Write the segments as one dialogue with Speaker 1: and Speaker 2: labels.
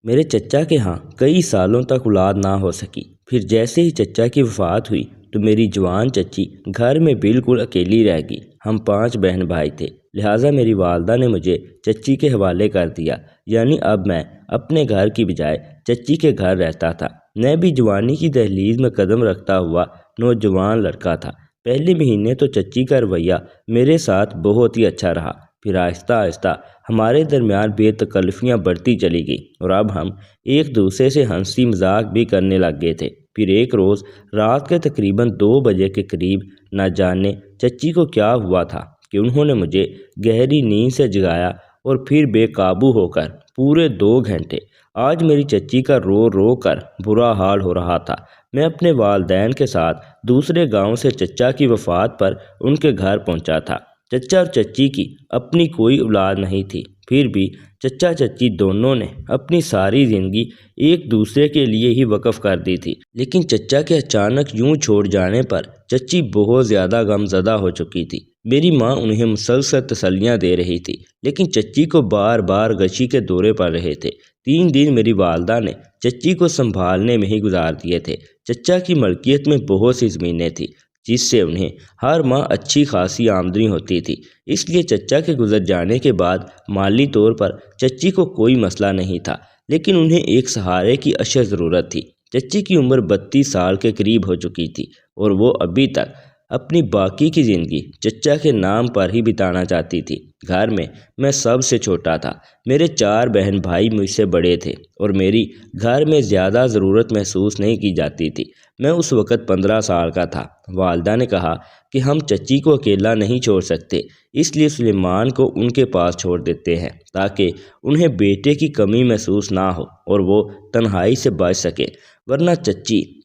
Speaker 1: میرے چچا کے ہاں کئی سالوں تک اولاد نہ ہو سکی۔ پھر جیسے ہی چچا کی وفات ہوئی تو میری جوان چچی گھر میں بالکل اکیلی رہ گئی۔ ہم 5 بہن بھائی تھے، لہٰذا میری والدہ نے مجھے چچی کے حوالے کر دیا، یعنی اب میں اپنے گھر کی بجائے چچی کے گھر رہتا تھا۔ میں بھی جوانی کی دہلیز میں قدم رکھتا ہوا نوجوان لڑکا تھا۔ پہلے مہینے تو چچی کا رویہ میرے ساتھ بہت ہی اچھا رہا، پھر آہستہ آہستہ ہمارے درمیان بے تکلفیاں بڑھتی چلی گئی اور اب ہم ایک دوسرے سے ہنسی مذاق بھی کرنے لگ گئے تھے۔ پھر ایک روز رات کے تقریباً 2 بجے کے قریب نہ جانے چچی کو کیا ہوا تھا کہ انہوں نے مجھے گہری نیند سے جگایا اور پھر بے قابو ہو کر پورے 2 گھنٹے آج میری چچی کا رو رو کر برا حال ہو رہا تھا۔ میں اپنے والدین کے ساتھ دوسرے گاؤں سے چچا کی وفات پر ان کے گھر پہنچا تھا۔ چچا اور چچی کی اپنی کوئی اولاد نہیں تھی، پھر بھی چچا چچی دونوں نے اپنی ساری زندگی ایک دوسرے کے لیے ہی وقف کر دی تھی۔ لیکن چچا کے اچانک یوں چھوڑ جانے پر چچی بہت زیادہ غم زدہ ہو چکی تھی۔ میری ماں انہیں مسلسل تسلیاں دے رہی تھی، لیکن چچی کو بار بار غشی کے دورے پڑ رہے تھے۔ 3 دن میری والدہ نے چچی کو سنبھالنے میں ہی گزار دیے تھے۔ چچا کی ملکیت میں بہت سی زمینیں تھیں جس سے انہیں ہر ماہ اچھی خاصی آمدنی ہوتی تھی، اس لیے چچا کے گزر جانے کے بعد مالی طور پر چچی کو کوئی مسئلہ نہیں تھا، لیکن انہیں ایک سہارے کی اشد ضرورت تھی۔ چچی کی عمر 32 سال کے قریب ہو چکی تھی اور وہ ابھی تک اپنی باقی کی زندگی چچا کے نام پر ہی بتانا چاہتی تھی۔ گھر میں سب سے چھوٹا تھا۔ میرے 4 بہن بھائی مجھ سے بڑے تھے اور میری گھر میں زیادہ ضرورت محسوس نہیں کی جاتی تھی۔ میں اس وقت 15 سال کا تھا۔ والدہ نے کہا کہ ہم چچی کو اکیلا نہیں چھوڑ سکتے، اس لیے سلیمان کو ان کے پاس چھوڑ دیتے ہیں تاکہ انہیں بیٹے کی کمی محسوس نہ ہو اور وہ تنہائی سے بچ سکے، ورنہ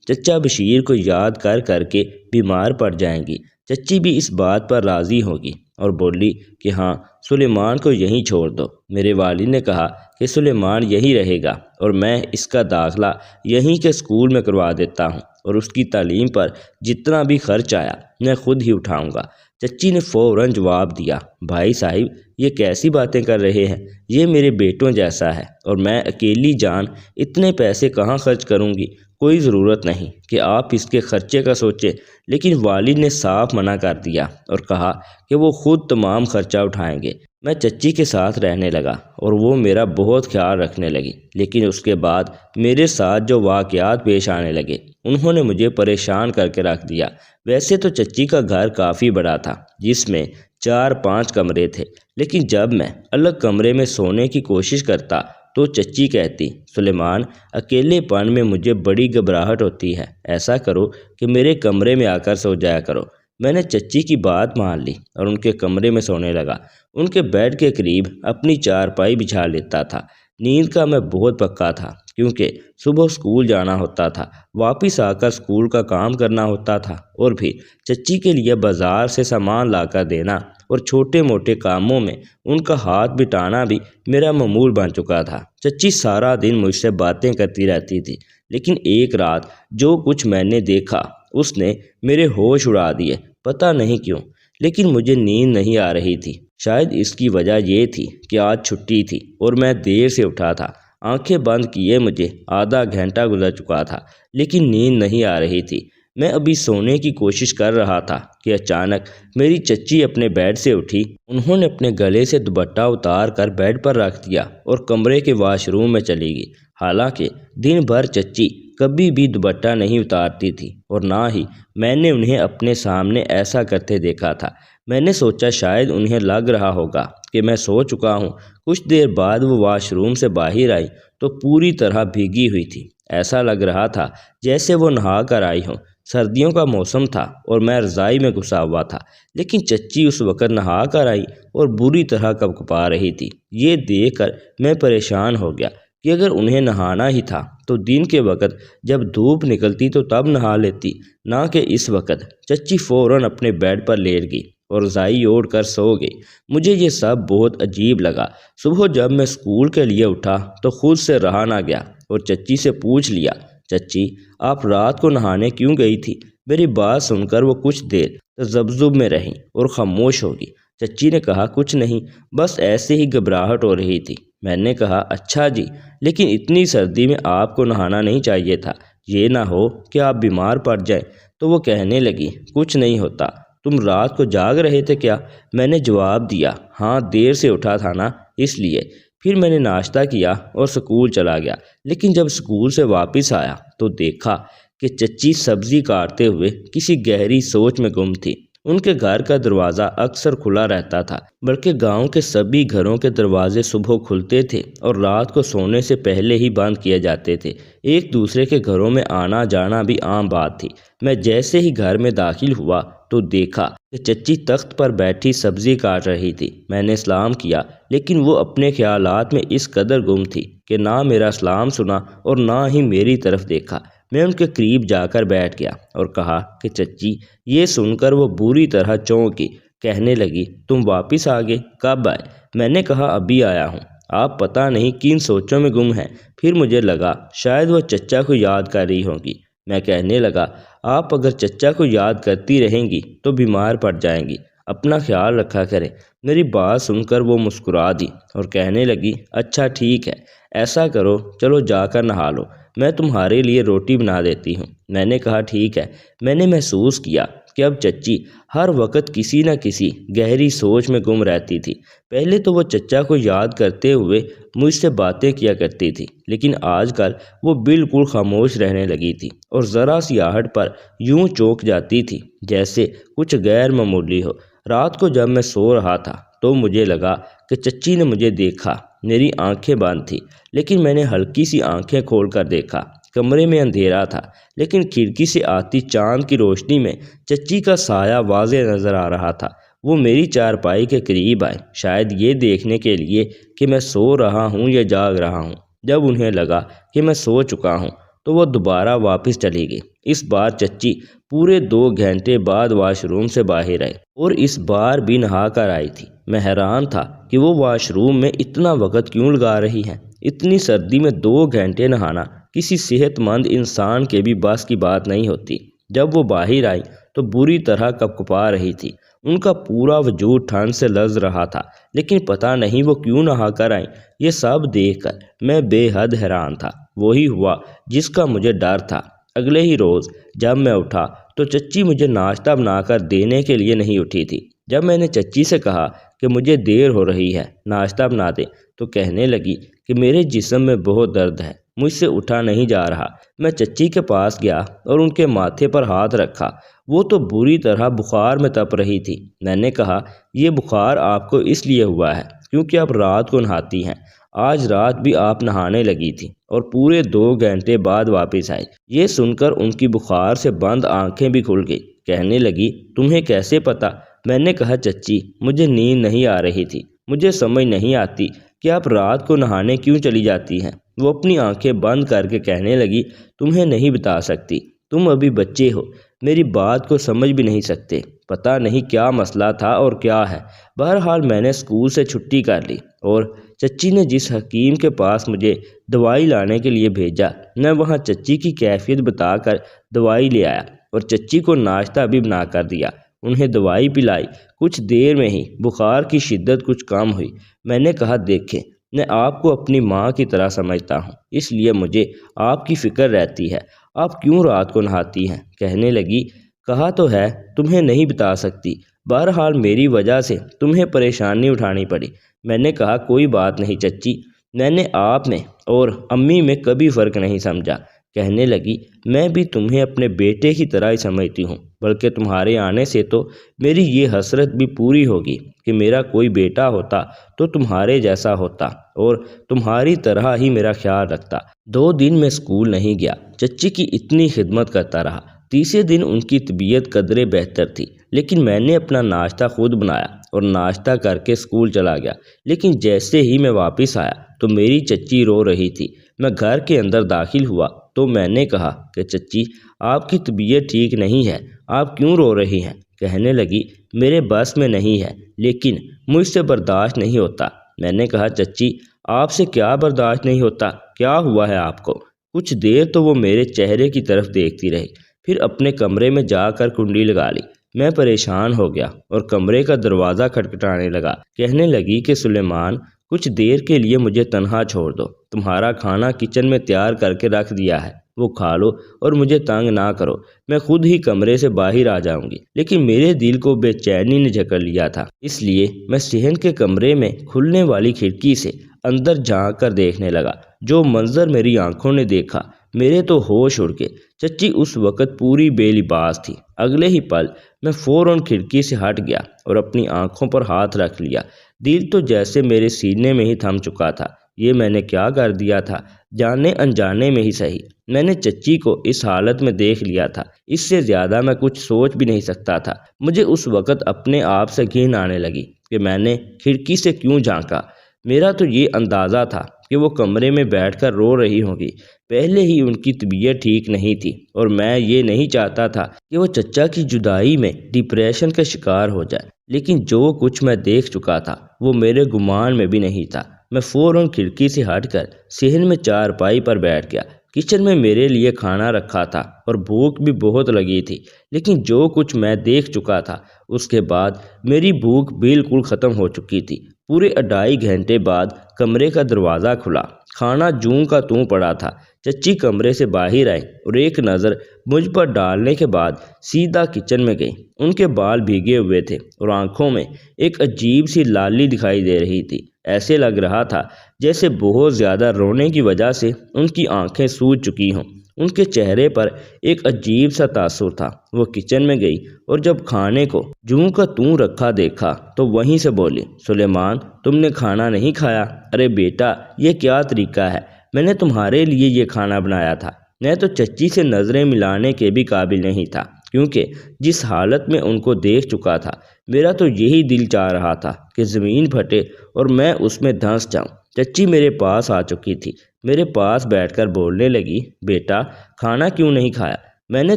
Speaker 1: چچا بشیر کو یاد کر کر کے بیمار پڑ جائیں گی۔ چچی بھی اس بات پر راضی ہوگی اور بولی کہ ہاں سلیمان کو یہیں چھوڑ دو۔ میرے والد نے کہا کہ سلیمان یہیں رہے گا اور میں اس کا داخلہ یہیں کے اسکول میں کروا دیتا ہوں اور اس کی تعلیم پر جتنا بھی خرچ آیا میں خود ہی اٹھاؤں گا۔ چچی نے فوراً جواب دیا، بھائی صاحب یہ کیسی باتیں کر رہے ہیں، یہ میرے بیٹوں جیسا ہے اور میں اکیلی جان اتنے پیسے کہاں خرچ کروں گی، کوئی ضرورت نہیں کہ آپ اس کے خرچے کا سوچیں۔ لیکن والد نے صاف منع کر دیا اور کہا کہ وہ خود تمام خرچہ اٹھائیں گے۔ میں چچی کے ساتھ رہنے لگا اور وہ میرا بہت خیال رکھنے لگی، لیکن اس کے بعد میرے ساتھ جو واقعات پیش آنے لگے انہوں نے مجھے پریشان کر کے رکھ دیا۔ ویسے تو چچی کا گھر کافی بڑا تھا جس میں 4-5 کمرے تھے، لیکن جب میں الگ کمرے میں سونے کی کوشش کرتا تو چچی کہتی، سلیمان اکیلے پن میں مجھے بڑی گھبراہٹ ہوتی ہے، ایسا کرو کہ میرے کمرے میں آ کر سو جایا کرو۔ میں نے چچی کی بات مان لی اور ان کے کمرے میں سونے لگا۔ ان کے بیڈ کے قریب اپنی چارپائی بچھا لیتا تھا۔ نیند کا میں بہت پکا تھا کیونکہ صبح اسکول جانا ہوتا تھا، واپس آ کر اسکول کا کام کرنا ہوتا تھا اور پھر چچی کے لیے بازار سے سامان لا کر دینا اور چھوٹے موٹے کاموں میں ان کا ہاتھ بٹانا بھی میرا معمول بن چکا تھا۔ چچی سارا دن مجھ سے باتیں کرتی رہتی تھی، لیکن ایک رات جو کچھ میں نے دیکھا اس نے میرے ہوش اڑا دیے، پتہ نہیں کیوں، لیکن مجھے نیند نہیں آ رہی تھی۔ شاید اس کی وجہ یہ تھی کہ آج چھٹی تھی اور میں دیر سے اٹھا تھا۔ آنکھیں بند کیے مجھے آدھا گھنٹہ گزر چکا تھا لیکن نیند نہیں آ رہی تھی۔ میں ابھی سونے کی کوشش کر رہا تھا کہ اچانک میری چچی اپنے بیڈ سے اٹھی۔ انہوں نے اپنے گلے سے دوپٹہ اتار کر بیڈ پر رکھ دیا اور کمرے کے واش روم میں چلی گئی۔ حالانکہ دن بھر چچی کبھی بھی دوپٹہ نہیں اتارتی تھی اور نہ ہی میں نے انہیں اپنے سامنے ایسا کرتے دیکھا تھا۔ میں نے سوچا شاید انہیں لگ رہا ہوگا کہ میں سو چکا ہوں۔ کچھ دیر بعد وہ واش روم سے باہر آئی تو پوری طرح بھیگی ہوئی تھی، ایسا لگ رہا تھا جیسے وہ نہا کر آئی ہوں۔ سردیوں کا موسم تھا اور میں رضائی میں گھسا ہوا تھا، لیکن چچی اس وقت نہا کر آئی اور بری طرح کپکپا رہی تھی۔ یہ دیکھ کر میں پریشان ہو گیا کہ اگر انہیں نہانا ہی تھا تو دن کے وقت جب دھوپ نکلتی تو تب نہا لیتی، نہ کہ اس وقت۔ چچی فوراً اپنے بیڈ پر لیٹ گئی اور رضائی اوڑھ کر سو گئی۔ مجھے یہ سب بہت عجیب لگا۔ صبح جب میں اسکول کے لیے اٹھا تو خود سے رہا نہ گیا اور چچی سے پوچھ لیا، چچی آپ رات کو نہانے کیوں گئی تھی؟ میری بات سن کر وہ کچھ دیر تذبذب میں رہیں اور خاموش ہوگی۔ چچی نے کہا، کچھ نہیں، بس ایسے ہی گھبراہٹ ہو رہی تھی۔ میں نے کہا اچھا جی، لیکن اتنی سردی میں آپ کو نہانا نہیں چاہیے تھا، یہ نہ ہو کہ آپ بیمار پڑ جائیں۔ تو وہ کہنے لگی کچھ نہیں ہوتا، تم رات کو جاگ رہے تھے کیا؟ میں نے جواب دیا ہاں، دیر سے اٹھا تھا نا اس لیے۔ پھر میں نے ناشتہ کیا اور سکول چلا گیا، لیکن جب سکول سے واپس آیا تو دیکھا کہ چچی سبزی کاٹتے ہوئے کسی گہری سوچ میں گم تھی۔ ان کے گھر کا دروازہ اکثر کھلا رہتا تھا، بلکہ گاؤں کے سبھی گھروں کے دروازے صبح کھلتے تھے اور رات کو سونے سے پہلے ہی بند کیے جاتے تھے۔ ایک دوسرے کے گھروں میں آنا جانا بھی عام بات تھی۔ میں جیسے ہی گھر میں داخل ہوا تو دیکھا کہ چچی تخت پر بیٹھی سبزی کاٹ رہی تھی۔ میں نے سلام کیا، لیکن وہ اپنے خیالات میں اس قدر گم تھی کہ نہ میرا سلام سنا اور نہ ہی میری طرف دیکھا۔ میں ان کے قریب جا کر بیٹھ گیا اور کہا کہ چچی۔ یہ سن کر وہ بری طرح چونکی، کہنے لگی تم واپس آ گئے؟ کب آئے؟ میں نے کہا ابھی آیا ہوں۔ آپ پتہ نہیں کن سوچوں میں گم ہیں۔ پھر مجھے لگا شاید وہ چچا کو یاد کر رہی ہوں گی۔ میں کہنے لگا آپ اگر چچا کو یاد کرتی رہیں گی تو بیمار پڑ جائیں گی، اپنا خیال رکھا کریں۔ میری بات سن کر وہ مسکرا دی اور کہنے لگی اچھا ٹھیک ہے، ایسا کرو چلو جا کر نہا لو، میں تمہارے لیے روٹی بنا دیتی ہوں۔ میں نے کہا ٹھیک ہے۔ میں نے محسوس کیا کہ اب چچی ہر وقت کسی نہ کسی گہری سوچ میں گم رہتی تھی۔ پہلے تو وہ چچا کو یاد کرتے ہوئے مجھ سے باتیں کیا کرتی تھی، لیکن آج کل وہ بالکل خاموش رہنے لگی تھی اور ذرا سی آہٹ پر یوں چونک جاتی تھی جیسے کچھ غیر معمولی ہو۔ رات کو جب میں سو رہا تھا تو مجھے لگا کہ چچی نے مجھے دیکھا۔ میری آنکھیں بند تھیں، لیکن میں نے ہلکی سی آنکھیں کھول کر دیکھا۔ کمرے میں اندھیرا تھا، لیکن کھڑکی سے آتی چاند کی روشنی میں چچی کا سایہ واضح نظر آ رہا تھا۔ وہ میری چارپائی کے قریب آئے، شاید یہ دیکھنے کے لیے کہ میں سو رہا ہوں یا جاگ رہا ہوں۔ جب انہیں لگا کہ میں سو چکا ہوں تو وہ دوبارہ واپس چلی گئی۔ اس بار چچی پورے 2 گھنٹے بعد واش روم سے باہر آئی اور اس بار بھی نہا کر آئی تھی۔ میں حیران تھا کہ وہ واش روم میں اتنا وقت کیوں لگا رہی ہیں۔ اتنی سردی میں 2 گھنٹے نہانا کسی صحت مند انسان کے بھی بس کی بات نہیں ہوتی۔ جب وہ باہر آئی تو بری طرح کپکپا رہی تھی۔ ان کا پورا وجود ٹھنڈ سے لرز رہا تھا، لیکن پتہ نہیں وہ کیوں نہا کر آئیں۔ یہ سب دیکھ کر میں بے حد حیران تھا۔ وہی ہوا جس کا مجھے ڈر تھا۔ اگلے ہی روز جب میں اٹھا تو چچی مجھے ناشتہ بنا کر دینے کے لیے نہیں اٹھی تھی۔ جب میں نے چچی سے کہا کہ مجھے دیر ہو رہی ہے، ناشتہ بنا دیں، تو کہنے لگی کہ میرے جسم میں بہت درد ہے، مجھ سے اٹھا نہیں جا رہا۔ میں چچی کے پاس گیا اور ان کے ماتھے پر ہاتھ رکھا۔ وہ تو بری طرح بخار میں تپ رہی تھی۔ میں نے کہا یہ بخار آپ کو اس لیے ہوا ہے کیونکہ آپ رات کو نہاتی ہیں۔ آج رات بھی آپ نہانے لگی تھی اور پورے 2 گھنٹے بعد واپس آئی۔ یہ سن کر ان کی بخار سے بند آنکھیں بھی کھل گئی۔ کہنے لگی تمہیں کیسے پتہ؟ میں نے کہا چچی مجھے نیند نہیں آ رہی تھی، مجھے سمجھ نہیں آتی کہ آپ رات کو نہانے کیوں چلی جاتی ہیں۔ وہ اپنی آنکھیں بند کر کے کہنے لگی تمہیں نہیں بتا سکتی، تم ابھی بچے ہو، میری بات کو سمجھ بھی نہیں سکتے۔ پتہ نہیں کیا مسئلہ تھا اور کیا ہے۔ بہرحال میں نے اسکول سے چھٹی کر لی اور چچی نے جس حکیم کے پاس مجھے دوائی لانے کے لیے بھیجا، میں وہاں چچی کی کیفیت بتا کر دوائی لے آیا اور چچی کو ناشتہ بھی بنا کر دیا۔ انہیں دوائی پلائی۔ کچھ دیر میں ہی بخار کی شدت کچھ کم ہوئی۔ میں نے کہا دیکھیں، میں آپ کو اپنی ماں کی طرح سمجھتا ہوں، اس لیے مجھے آپ کی فکر رہتی ہے۔ آپ کیوں رات کو نہاتی ہیں؟ کہنے لگی کہا تو ہے تمہیں نہیں بتا سکتی، بہرحال میری وجہ سے تمہیں پریشانی اٹھانی پڑی۔ میں نے کہا کوئی بات نہیں چچی، میں نے آپ میں اور امی میں کبھی فرق نہیں سمجھا۔ کہنے لگی میں بھی تمہیں اپنے بیٹے کی طرح ہی سمجھتی ہوں، بلکہ تمہارے آنے سے تو میری یہ حسرت بھی پوری ہوگی کہ میرا کوئی بیٹا ہوتا تو تمہارے جیسا ہوتا اور تمہاری طرح ہی میرا خیال رکھتا۔ 2 دن میں اسکول نہیں گیا، چچی کی اتنی خدمت کرتا رہا۔ تیسرے دن ان کی طبیعت قدرے بہتر تھی، لیکن میں نے اپنا ناشتہ خود بنایا اور ناشتہ کر کے اسکول چلا گیا۔ لیکن جیسے ہی میں واپس آیا تو میری چچی رو رہی تھی۔ میں گھر کے اندر داخل ہوا تو میں نے کہا کہ چچی آپ کی طبیعت ٹھیک نہیں ہے، آپ کیوں رو رہی ہیں؟ کہنے لگی میرے بس میں نہیں ہے، لیکن مجھ سے برداشت نہیں ہوتا۔ میں نے کہا چچی آپ سے کیا برداشت نہیں ہوتا؟ کیا ہوا ہے آپ کو؟ کچھ دیر تو وہ میرے چہرے کی طرف دیکھتی رہی، پھر اپنے کمرے میں جا کر کنڈی لگا لی۔ میں پریشان ہو گیا اور کمرے کا دروازہ کھٹکھٹانے لگا۔ کہنے لگی کہ سلیمان کچھ دیر کے لیے مجھے تنہا چھوڑ دو، تمہارا کھانا کچن میں تیار کر کے رکھ دیا ہے، وہ کھا لو اور مجھے تنگ نہ کرو، میں خود ہی کمرے سے باہر آ جاؤں گی۔ لیکن میرے دل کو بے چینی نے جکڑ لیا تھا، اس لیے میں صحن کے کمرے میں کھلنے والی کھڑکی سے اندر جھانک کر دیکھنے لگا۔ جو منظر میری آنکھوں نے دیکھا، میرے تو ہوش اڑ گئے۔ چچی اس وقت پوری بے لباس تھی۔ اگلے ہی پل میں فوراً کھڑکی سے ہٹ گیا اور اپنی آنکھوں پر ہاتھ رکھ لیا۔ دل تو جیسے میرے سینے میں ہی تھم چکا تھا۔ یہ میں نے کیا کر دیا تھا؟ جانے انجانے میں ہی صحیح، میں نے چچی کو اس حالت میں دیکھ لیا تھا۔ اس سے زیادہ میں کچھ سوچ بھی نہیں سکتا تھا۔ مجھے اس وقت اپنے آپ سے گھن آنے لگی کہ میں نے کھڑکی سے کیوں جھانکا۔ میرا تو یہ اندازہ تھا کہ وہ کمرے میں بیٹھ کر رو رہی ہوں گی۔ پہلے ہی ان کی طبیعت ٹھیک نہیں تھی اور میں یہ نہیں چاہتا تھا کہ وہ چچا کی جدائی میں ڈپریشن کا شکار ہو جائے۔ لیکن جو کچھ میں دیکھ چکا تھا وہ میرے گمان میں بھی نہیں تھا۔ میں فوراً کھڑکی سے ہٹ کر صحن میں چارپائی پر بیٹھ گیا۔ کچن میں میرے لیے کھانا رکھا تھا اور بھوک بھی بہت لگی تھی، لیکن جو کچھ میں دیکھ چکا تھا اس کے بعد میری بھوک بالکل ختم ہو چکی تھی۔ پورے 2.5 گھنٹے بعد کمرے کا دروازہ کھلا۔ کھانا جوں کا توں پڑا تھا۔ چچی کمرے سے باہر آئی اور ایک نظر مجھ پر ڈالنے کے بعد سیدھا کچن میں گئی۔ ان کے بال بھیگے ہوئے تھے اور آنکھوں میں ایک عجیب سی لالی دکھائی دے رہی تھی۔ ایسے لگ رہا تھا جیسے بہت زیادہ رونے کی وجہ سے ان کی آنکھیں سوج چکی ہوں۔ ان کے چہرے پر ایک عجیب سا تاثر تھا۔ وہ کچن میں گئی اور جب کھانے کو جوں کا توں رکھا دیکھا تو وہیں سے بولی، سلیمان تم نے کھانا نہیں کھایا؟ ارے بیٹا یہ کیا طریقہ ہے؟ میں نے تمہارے لیے یہ کھانا بنایا تھا۔ میں تو چچی سے نظریں ملانے کے بھی قابل نہیں تھا، کیونکہ جس حالت میں ان کو دیکھ چکا تھا میرا تو یہی دل چاہ رہا تھا کہ زمین پھٹے اور میں اس میں دھنس جاؤں۔ چچی میرے پاس آ چکی تھی، میرے پاس بیٹھ کر بولنے لگی، بیٹا کھانا کیوں نہیں کھایا؟ میں نے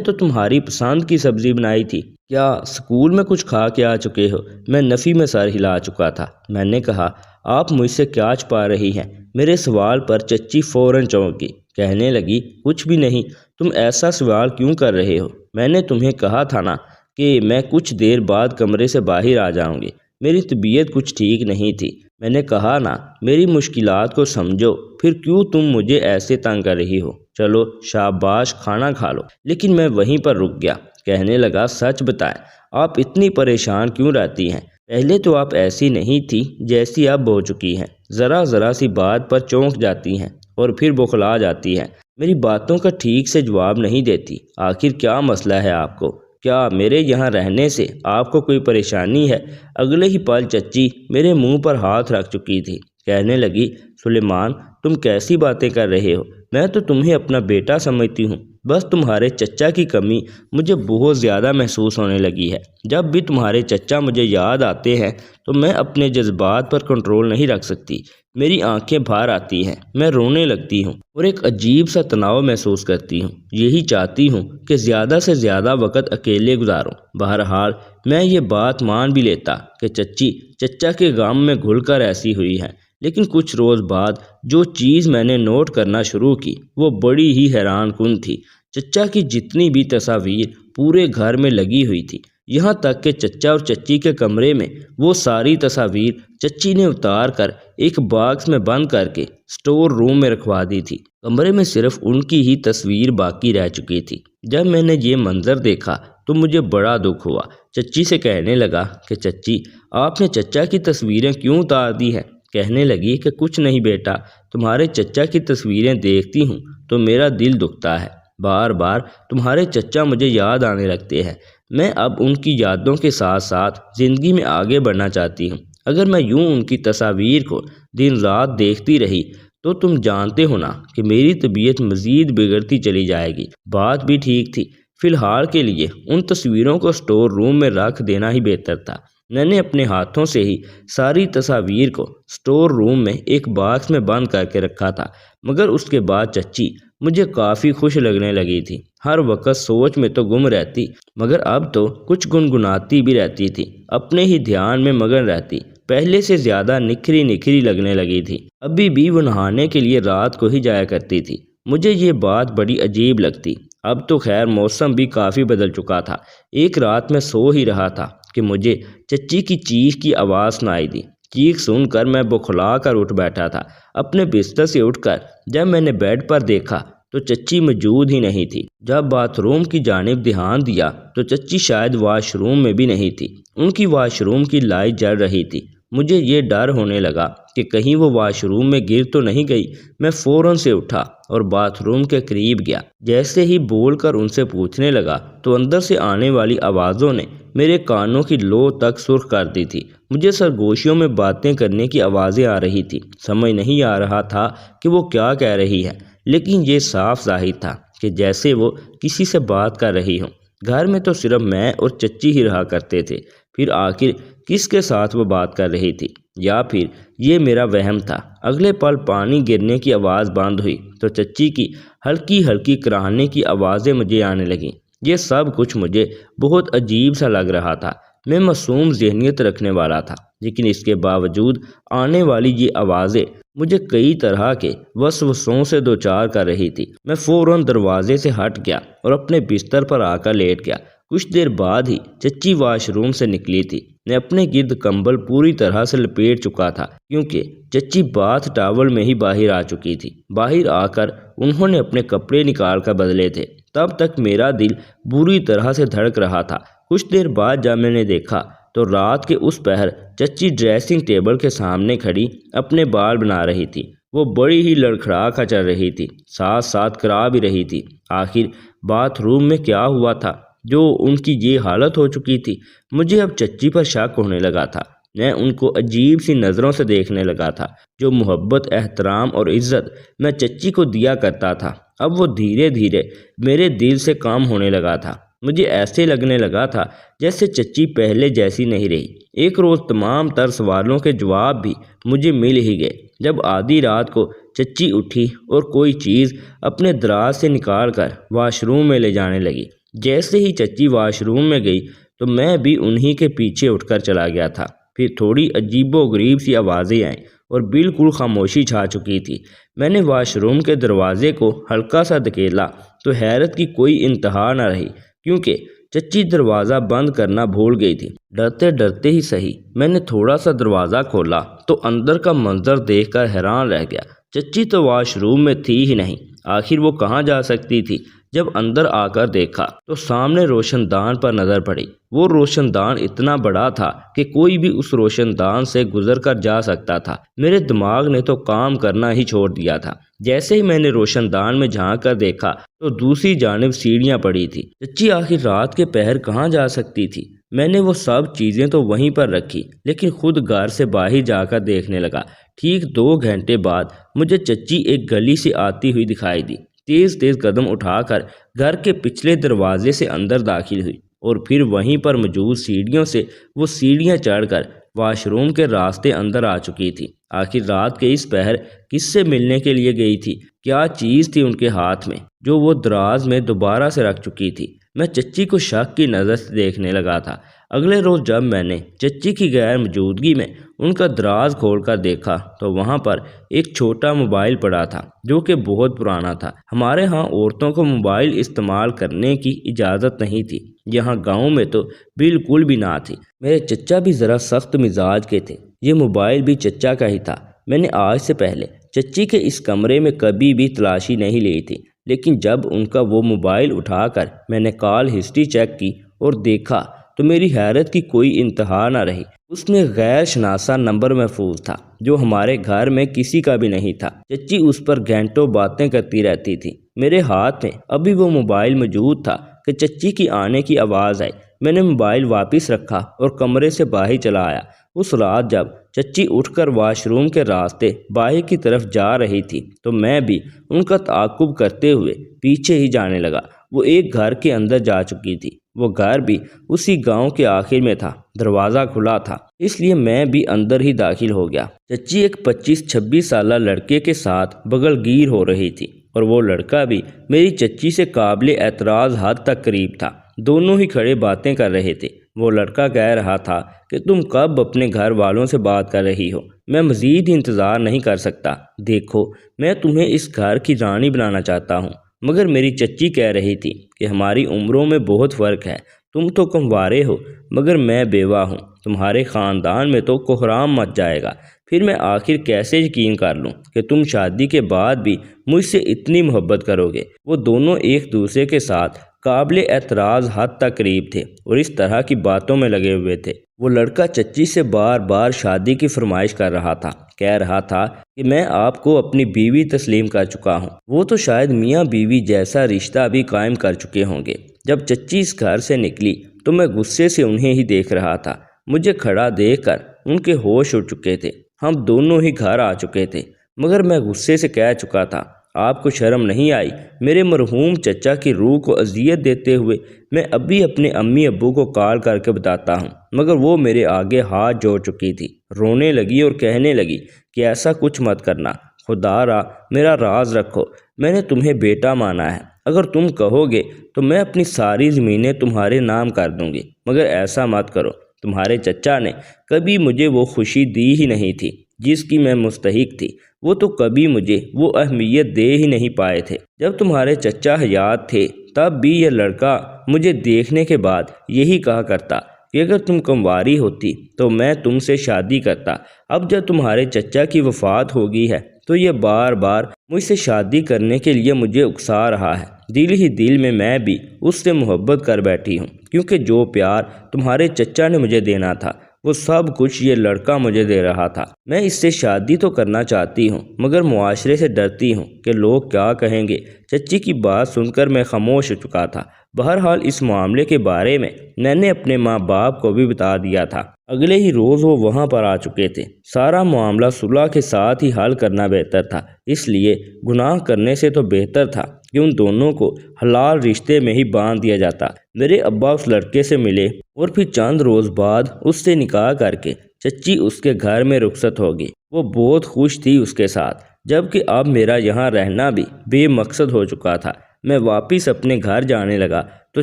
Speaker 1: تو تمہاری پسند کی سبزی بنائی تھی۔ کیا اسکول میں کچھ کھا کے آ چکے ہو؟ میں نفی میں سر ہلا چکا تھا۔ میں نے کہا، آپ مجھ سے کیا چھپا رہی ہیں؟ میرے سوال پر چچی فوراً چونک گئی، کہنے لگی، کچھ بھی نہیں، تم ایسا سوال کیوں کر رہے ہو؟ میں نے تمہیں کہا تھا نا کہ میں کچھ دیر بعد کمرے سے باہر آ جاؤں گی۔ میری طبیعت کچھ ٹھیک نہیں تھی۔ میں نے کہا نا میری مشکلات کو سمجھو، پھر کیوں تم مجھے ایسے تنگ کر رہی ہو؟ چلو شاباش کھانا کھا لو۔ لیکن میں وہیں پر رک گیا۔ کہنے لگا، سچ بتائیں آپ اتنی پریشان کیوں رہتی ہیں؟ پہلے تو آپ ایسی نہیں تھی جیسی اب ہو چکی ہیں۔ ذرا سی بات پر چونک جاتی ہیں اور پھر بوکھلا جاتی ہیں۔ میری باتوں کا ٹھیک سے جواب نہیں دیتی۔ آخر کیا مسئلہ ہے آپ کو؟ کیا میرے یہاں رہنے سے آپ کو کوئی پریشانی ہے؟ اگلے ہی پل چچی میرے منہ پر ہاتھ رکھ چکی تھی۔ کہنے لگی، سلیمان تم کیسی باتیں کر رہے ہو؟ میں تو تمہیں اپنا بیٹا سمجھتی ہوں۔ بس تمہارے چچا کی کمی مجھے بہت زیادہ محسوس ہونے لگی ہے۔ جب بھی تمہارے چچا مجھے یاد آتے ہیں تو میں اپنے جذبات پر کنٹرول نہیں رکھ سکتی۔ میری آنکھیں بھار آتی ہیں، میں رونے لگتی ہوں اور ایک عجیب سا تناؤ محسوس کرتی ہوں۔ یہی چاہتی ہوں کہ زیادہ سے زیادہ وقت اکیلے گزاروں۔ بہرحال میں یہ بات مان بھی لیتا کہ چچی چچا کے غم میں گھل کر ایسی ہوئی ہیں، لیکن کچھ روز بعد جو چیز میں نے نوٹ کرنا شروع کی وہ بڑی ہی حیران کن تھی۔ چچا کی جتنی بھی تصاویر پورے گھر میں لگی ہوئی تھی، یہاں تک کہ چچا اور چچی کے کمرے میں وہ ساری تصاویر چچی نے اتار کر ایک باکس میں بند کر کے اسٹور روم میں رکھوا دی تھی۔ کمرے میں صرف ان کی ہی تصویر باقی رہ چکی تھی۔ جب میں نے یہ منظر دیکھا تو مجھے بڑا دکھ ہوا۔ چچی سے کہنے لگا کہ چچی آپ نے چچا کی تصویریں کیوں اتار دی ہیں؟ کہنے لگی کہ کچھ نہیں بیٹا، تمہارے چچا کی تصویریں دیکھتی ہوں تو میرا دل دکھتا ہے۔ بار بار تمہارے چچا مجھے یاد آنے لگتے ہیں۔ میں اب ان کی یادوں کے ساتھ ساتھ زندگی میں آگے بڑھنا چاہتی ہوں۔ اگر میں یوں ان کی تصاویر کو دن رات دیکھتی رہی تو تم جانتے ہو نا کہ میری طبیعت مزید بگڑتی چلی جائے گی۔ بات بھی ٹھیک تھی۔ فی الحال کے لیے ان تصویروں کو اسٹور روم میں رکھ دینا ہی بہتر تھا۔ میں نے اپنے ہاتھوں سے ہی ساری تصاویر کو اسٹور روم میں ایک باکس میں بند کر کے رکھا تھا، مگر اس کے بعد چچی مجھے کافی خوش لگنے لگی تھی۔ ہر وقت سوچ میں تو گم رہتی، مگر اب تو کچھ گنگناتی بھی رہتی تھی، اپنے ہی دھیان میں مگن رہتی۔ پہلے سے زیادہ نکھری لگنے لگی تھی۔ ابھی بھی وہ نہانے کے لیے رات کو ہی جایا کرتی تھی۔ مجھے یہ بات بڑی عجیب لگتی۔ اب تو خیر موسم بھی کافی بدل چکا تھا۔ ایک رات میں سو ہی رہا تھا کہ مجھے چچی کی چیخ کی آواز سنائی دی۔ چیخ سن کر میں بوکھلا کر اٹھ بیٹھا تھا۔ اپنے بستر سے اٹھ کر جب میں نے بیڈ پر دیکھا تو چچی موجود ہی نہیں تھی۔ جب باتھ روم کی جانب دھیان دیا تو چچی شاید واش روم میں بھی نہیں تھی۔ ان کی واش روم کی لائٹ جل رہی تھی۔ مجھے یہ ڈر ہونے لگا کہ کہیں وہ واش روم میں گر تو نہیں گئی۔ میں فوراً سے اٹھا اور باتھ روم کے قریب گیا۔ جیسے ہی بول کر ان سے پوچھنے لگا تو اندر سے آنے والی آوازوں نے میرے کانوں کی لو تک سرخ کر دی تھی۔ مجھے سرگوشیوں میں باتیں کرنے کی آوازیں آ رہی تھی۔ سمجھ نہیں آ رہا تھا کہ وہ کیا کہہ رہی ہے، لیکن یہ صاف ظاہر تھا کہ جیسے وہ کسی سے بات کر رہی ہوں۔ گھر میں تو صرف میں اور چچی ہی رہا کرتے تھے۔ پھر آخر کس کے ساتھ وہ بات کر رہی تھی، یا پھر یہ میرا وہم تھا؟ اگلے پل پانی گرنے کی آواز بند ہوئی تو چچی کی ہلکی ہلکی کراہنے کی آوازیں مجھے آنے لگیں۔ یہ سب کچھ مجھے بہت عجیب سا لگ رہا تھا۔ میں معصوم ذہنیت رکھنے والا تھا، لیکن اس کے باوجود آنے والی یہ آوازیں مجھے کئی طرح کے وسوسوں سے دوچار کر رہی تھی۔ میں فوراً دروازے سے ہٹ گیا اور اپنے بستر پر آ کر لیٹ گیا۔ کچھ دیر بعد ہی چچی واش روم سے نکلی تھی۔ میں اپنے گرد کمبل پوری طرح سے لپیٹ چکا تھا کیونکہ چچی باتھ ٹاول میں ہی باہر آ چکی تھی۔ باہر آ کر انہوں نے اپنے کپڑے نکال کر بدلے تھے۔ تب تک میرا دل بری طرح سے دھڑک رہا تھا۔ کچھ دیر بعد جب میں نے دیکھا تو رات کے اس پہر چچی ڈریسنگ ٹیبل کے سامنے کھڑی اپنے بال بنا رہی تھی۔ وہ بڑی ہی لڑکھڑا کر چل رہی تھی، ساتھ ساتھ کرا بھی رہی تھی۔ آخر باتھ روم میں کیا ہوا تھا جو ان کی یہ حالت ہو چکی تھی؟ مجھے اب چچی پر شک ہونے لگا تھا۔ میں ان کو عجیب سی نظروں سے دیکھنے لگا تھا۔ جو محبت، احترام اور عزت میں چچی کو دیا کرتا تھا، اب وہ دھیرے دھیرے میرے دل سے کام ہونے لگا تھا۔ مجھے ایسے لگنے لگا تھا جیسے چچی پہلے جیسی نہیں رہی۔ ایک روز تمام تر سوالوں کے جواب بھی مجھے مل ہی گئے جب آدھی رات کو چچی اٹھی اور کوئی چیز اپنے دراز سے نکال کر واش روم میں لے جانے لگی۔ جیسے ہی چچی واش روم میں گئی تو میں بھی انہی کے پیچھے اٹھ کر چلا گیا تھا۔ پھر تھوڑی عجیب و غریب سی آوازیں آئیں اور بالکل خاموشی چھا چکی تھی۔ میں نے واش روم کے دروازے کو ہلکا سا دھکیلا تو حیرت کی کوئی انتہا نہ رہی، کیونکہ چچی دروازہ بند کرنا بھول گئی تھی۔ ڈرتے ڈرتے ہی صحیح میں نے تھوڑا سا دروازہ کھولا تو اندر کا منظر دیکھ کر حیران رہ گیا۔ چچی تو واش روم میں تھی ہی نہیں۔ آخر وہ کہاں جا سکتی تھی؟ جب اندر آ کر دیکھا تو سامنے روشن دان پر نظر پڑی۔ وہ روشن دان اتنا بڑا تھا کہ کوئی بھی اس روشن دان سے گزر کر جا سکتا تھا۔ میرے دماغ نے تو کام کرنا ہی چھوڑ دیا تھا۔ جیسے ہی میں نے روشن دان میں جھانک کر دیکھا تو دوسری جانب سیڑھیاں پڑی تھی۔ چچی آخر رات کے پہر کہاں جا سکتی تھی؟ میں نے وہ سب چیزیں تو وہیں پر رکھی، لیکن خود گھر سے باہر جا کر دیکھنے لگا۔ ٹھیک 2 گھنٹے بعد مجھے چچی ایک گلی سے آتی ہوئی دکھائی دی۔ تیز تیز قدم اٹھا کر گھر کے پچھلے دروازے سے اندر داخل ہوئی اور پھر وہیں پر موجود سیڑھیوں سے وہ سیڑھیاں چڑھ کر واش روم کے راستے اندر آ چکی تھی۔ آخر رات کے اس پہر کس سے ملنے کے لیے گئی تھی؟ کیا چیز تھی ان کے ہاتھ میں جو وہ دراز میں دوبارہ سے رکھ چکی تھی؟ میں چچی کو شک کی نظر سے دیکھنے لگا تھا۔ اگلے روز جب میں نے چچی کی غیر موجودگی میں ان کا دراز کھول کر دیکھا تو وہاں پر ایک چھوٹا موبائل پڑا تھا جو کہ بہت پرانا تھا۔ ہمارے ہاں عورتوں کو موبائل استعمال کرنے کی اجازت نہیں تھی، یہاں گاؤں میں تو بالکل بھی نہ تھی۔ میرے چچا بھی ذرا سخت مزاج کے تھے۔ یہ موبائل بھی چچا کا ہی تھا۔ میں نے آج سے پہلے چچی کے اس کمرے میں کبھی بھی تلاشی نہیں لی تھی، لیکن جب ان کا وہ موبائل اٹھا کر میں نے کال ہسٹری چیک کی اور دیکھا تو میری حیرت کی کوئی انتہا نہ رہی۔ اس میں غیر شناسا نمبر محفوظ تھا جو ہمارے گھر میں کسی کا بھی نہیں تھا۔ چچی اس پر گھنٹوں باتیں کرتی رہتی تھی۔ میرے ہاتھ میں ابھی وہ موبائل موجود تھا کہ چچی کی آنے کی آواز آئی۔ میں نے موبائل واپس رکھا اور کمرے سے باہر چلا آیا۔ اس رات جب چچی اٹھ کر واش روم کے راستے باہر کی طرف جا رہی تھی تو میں بھی ان کا تعاقب کرتے ہوئے پیچھے ہی جانے لگا۔ وہ ایک گھر کے اندر جا چکی تھی۔ وہ گھر بھی اسی گاؤں کے آخر میں تھا۔ دروازہ کھلا تھا، اس لیے میں بھی اندر ہی داخل ہو گیا۔ چچی ایک 25-26 سالہ لڑکے کے ساتھ بغل گیر ہو رہی تھی اور وہ لڑکا بھی میری چچی سے قابل اعتراض حد تک قریب تھا۔ دونوں ہی کھڑے باتیں کر رہے تھے۔ وہ لڑکا کہہ رہا تھا کہ تم کب اپنے گھر والوں سے بات کر رہی ہو؟ میں مزید انتظار نہیں کر سکتا۔ دیکھو، میں تمہیں اس گھر کی رانی بنانا چاہتا ہوں۔ مگر میری چچی کہہ رہی تھی کہ ہماری عمروں میں بہت فرق ہے۔ تم تو کنوارے ہو مگر میں بیوہ ہوں، تمہارے خاندان میں تو کوحرام مچ جائے گا۔ پھر میں آخر کیسے یقین کر لوں کہ تم شادی کے بعد بھی مجھ سے اتنی محبت کرو گے؟ وہ دونوں ایک دوسرے کے ساتھ قابل اعتراض حد تک قریب تھے اور اس طرح کی باتوں میں لگے ہوئے تھے۔ وہ لڑکا چچی سے بار بار شادی کی فرمائش کر رہا تھا، کہہ رہا تھا کہ میں آپ کو اپنی بیوی تسلیم کر چکا ہوں۔ وہ تو شاید میاں بیوی جیسا رشتہ بھی قائم کر چکے ہوں گے۔ جب چچی اس گھر سے نکلی تو میں غصے سے انہیں ہی دیکھ رہا تھا۔ مجھے کھڑا دیکھ کر ان کے ہوش اڑ چکے تھے۔ ہم دونوں ہی گھر آ چکے تھے، مگر میں غصے سے کہہ چکا تھا، آپ کو شرم نہیں آئی؟ میرے مرحوم چچا کی روح کو اذیت دیتے ہوئے میں ابھی اپنے امی ابو کو کال کر کے بتاتا ہوں، مگر وہ میرے آگے ہاتھ جوڑ چکی تھی۔ رونے لگی اور کہنے لگی کہ ایسا کچھ مت کرنا، خدا را میرا راز رکھو، میں نے تمہیں بیٹا مانا ہے۔ اگر تم کہو گے تو میں اپنی ساری زمینیں تمہارے نام کر دوں گی، مگر ایسا مت کرو۔ تمہارے چچا نے کبھی مجھے وہ خوشی دی ہی نہیں تھی جس کی میں مستحق تھی۔ وہ تو کبھی مجھے وہ اہمیت دے ہی نہیں پائے تھے۔ جب تمہارے چچا حیات تھے تب بھی یہ لڑکا مجھے دیکھنے کے بعد یہی کہا کرتا کہ اگر تم کنواری ہوتی تو میں تم سے شادی کرتا۔ اب جب تمہارے چچا کی وفات ہو گئی ہے تو یہ بار بار مجھ سے شادی کرنے کے لیے مجھے اکسا رہا ہے۔ دل ہی دل میں بھی اس سے محبت کر بیٹھی ہوں، کیونکہ جو پیار تمہارے چچا نے مجھے دینا تھا وہ سب کچھ یہ لڑکا مجھے دے رہا تھا۔ میں اس سے شادی تو کرنا چاہتی ہوں، مگر معاشرے سے ڈرتی ہوں کہ لوگ کیا کہیں گے۔ چچی کی بات سن کر میں خاموش ہو چکا تھا۔ بہرحال اس معاملے کے بارے میں نے اپنے ماں باپ کو بھی بتا دیا تھا۔ اگلے ہی روز وہ وہاں پر آ چکے تھے۔ سارا معاملہ صلح کے ساتھ ہی حل کرنا بہتر تھا، اس لیے گناہ کرنے سے تو بہتر تھا کہ ان دونوں کو حلال رشتے میں ہی باندھ دیا جاتا۔ میرے ابا اس لڑکے سے ملے اور پھر چند روز بعد اس سے نکاح کر کے چچی اس کے گھر میں رخصت ہو گئی۔ وہ بہت خوش تھی اس کے ساتھ، جبکہ اب میرا یہاں رہنا بھی بے مقصد ہو چکا تھا۔ میں واپس اپنے گھر جانے لگا تو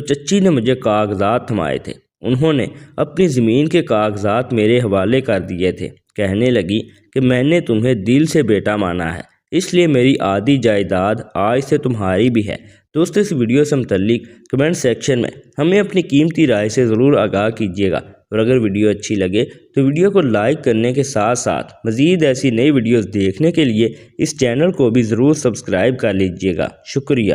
Speaker 1: چچی نے مجھے کاغذات تھمائے تھے۔ انہوں نے اپنی زمین کے کاغذات میرے حوالے کر دیے تھے۔ کہنے لگی کہ میں نے تمہیں دل سے بیٹا مانا ہے، اس لیے میری آدھی جائیداد آج سے تمہاری بھی ہے۔ دوستو اس ویڈیو سے متعلق کمنٹ سیکشن میں ہمیں اپنی قیمتی رائے سے ضرور آگاہ کیجیے گا، اور اگر ویڈیو اچھی لگے تو ویڈیو کو لائک کرنے کے ساتھ ساتھ مزید ایسی نئی ویڈیوز دیکھنے کے لیے اس چینل کو بھی ضرور سبسکرائب کر لیجیے گا۔ شکریہ۔